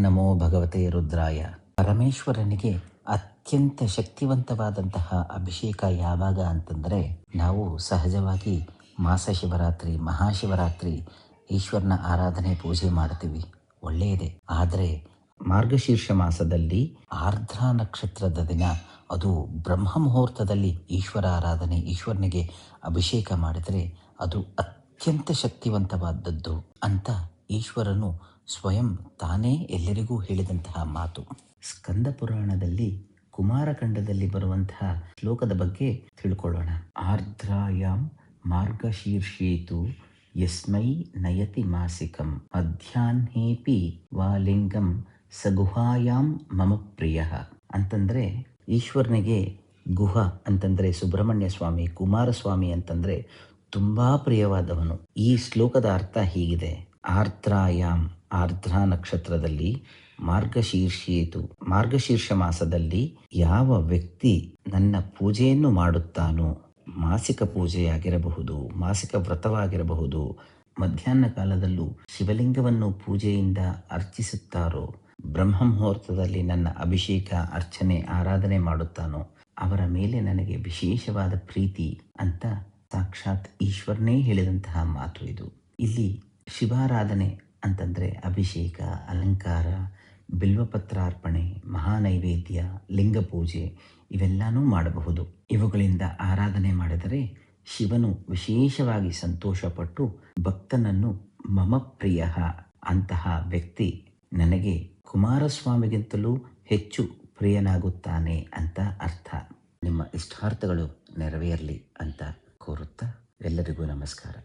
ನಮೋ ಭಗವತೆ ರುದ್ರಾಯ. ಪರಮೇಶ್ವರನಿಗೆ ಅತ್ಯಂತ ಶಕ್ತಿವಂತವಾದಂತಹ ಅಭಿಷೇಕ ಯಾವಾಗ ಅಂತಂದರೆ, ನಾವು ಸಹಜವಾಗಿ ಮಾಸ ಶಿವರಾತ್ರಿ, ಮಹಾಶಿವರಾತ್ರಿ ಈಶ್ವರನ ಆರಾಧನೆ ಪೂಜೆ ಮಾಡ್ತೀವಿ, ಒಳ್ಳೆಯದೇ. ಆದರೆ ಮಾರ್ಗಶೀರ್ಷ ಮಾಸದಲ್ಲಿ ಆರ್ದ್ರ ನಕ್ಷತ್ರದ ದಿನ, ಅದು ಬ್ರಹ್ಮ ಮುಹೂರ್ತದಲ್ಲಿ ಈಶ್ವರ ಆರಾಧನೆ, ಈಶ್ವರನಿಗೆ ಅಭಿಷೇಕ ಮಾಡಿದರೆ ಅದು ಅತ್ಯಂತ ಶಕ್ತಿವಂತವಾದದ್ದು ಅಂತ ಈಶ್ವರನು ಸ್ವಯಂ ತಾನೇ ಎಲ್ಲರಿಗೂ ಹೇಳಿದಂತಹ ಮಾತು. ಸ್ಕಂದ ಪುರಾಣದಲ್ಲಿ ಕುಮಾರಖಂಡದಲ್ಲಿ ಬರುವಂತಹ ಶ್ಲೋಕದ ಬಗ್ಗೆ ತಿಳ್ಕೊಳ್ಳೋಣ. ಆರ್ದ್ರಾಯಾಮ್ ಮಾರ್ಗಶೀರ್ಷೇತು ಯಸ್ಮೈ ನಯತಿ ಮಾಸಿಕಂ ಮಧ್ಯಾಹ್ನೇಪಿ ವಾಲಿಂಗಂ ಸಗುಹಾಯಾಮ್ ಮಮ ಪ್ರಿಯ ಅಂತಂದ್ರೆ, ಈಶ್ವರನಿಗೆ ಗುಹ ಅಂತಂದ್ರೆ ಸುಬ್ರಹ್ಮಣ್ಯ ಸ್ವಾಮಿ, ಕುಮಾರಸ್ವಾಮಿ ಅಂತಂದ್ರೆ ತುಂಬಾ ಪ್ರಿಯವಾದವನು. ಈ ಶ್ಲೋಕದ ಅರ್ಥ ಹೀಗಿದೆ: ಆರ್ದ್ರಾಯಾಮ್, ಆರ್ದ್ರ ನಕ್ಷತ್ರದಲ್ಲಿ, ಮಾರ್ಗಶೀರ್ಷ ಮಾಸದಲ್ಲಿ ಯಾವ ವ್ಯಕ್ತಿ ನನ್ನ ಪೂಜೆಯನ್ನು ಮಾಡುತ್ತಾನೋ, ಮಾಸಿಕ ಪೂಜೆಯಾಗಿರಬಹುದು, ಮಾಸಿಕ ವ್ರತವಾಗಿರಬಹುದು, ಮಧ್ಯಾಹ್ನ ಕಾಲದಲ್ಲೂ ಶಿವಲಿಂಗವನ್ನು ಪೂಜೆಯಿಂದ ಅರ್ಚಿಸುತ್ತಾರೋ, ಬ್ರಹ್ಮ ಮುಹೂರ್ತದಲ್ಲಿ ನನ್ನ ಅಭಿಷೇಕ, ಅರ್ಚನೆ, ಆರಾಧನೆ ಮಾಡುತ್ತಾನೋ, ಅವರ ಮೇಲೆ ನನಗೆ ವಿಶೇಷವಾದ ಪ್ರೀತಿ ಅಂತ ಸಾಕ್ಷಾತ್ ಈಶ್ವರನೇ ಹೇಳಿದಂತಹ ಮಾತು ಇದು. ಇಲ್ಲಿ ಶಿವಾರಾಧನೆ ಅಂತಂದರೆ ಅಭಿಷೇಕ, ಅಲಂಕಾರ, ಬಿಲ್ವಪತ್ರಾರ್ಪಣೆ, ಮಹಾನೈವೇದ್ಯ, ಲಿಂಗ ಪೂಜೆ ಇವೆಲ್ಲನೂ ಮಾಡಬಹುದು. ಇವುಗಳಿಂದ ಆರಾಧನೆ ಮಾಡಿದರೆ ಶಿವನು ವಿಶೇಷವಾಗಿ ಸಂತೋಷಪಟ್ಟು ಭಕ್ತನನ್ನು ಮಮ ಪ್ರಿಯ, ಅಂತಹ ವ್ಯಕ್ತಿ ನನಗೆ ಕುಮಾರಸ್ವಾಮಿಗಿಂತಲೂ ಹೆಚ್ಚು ಪ್ರಿಯನಾಗುತ್ತಾನೆ ಅಂತ ಅರ್ಥ. ನಿಮ್ಮ ಇಷ್ಟಾರ್ಥಗಳು ನೆರವೇರಲಿ ಅಂತ ಕೋರುತ್ತಾ ಎಲ್ಲರಿಗೂ ನಮಸ್ಕಾರ.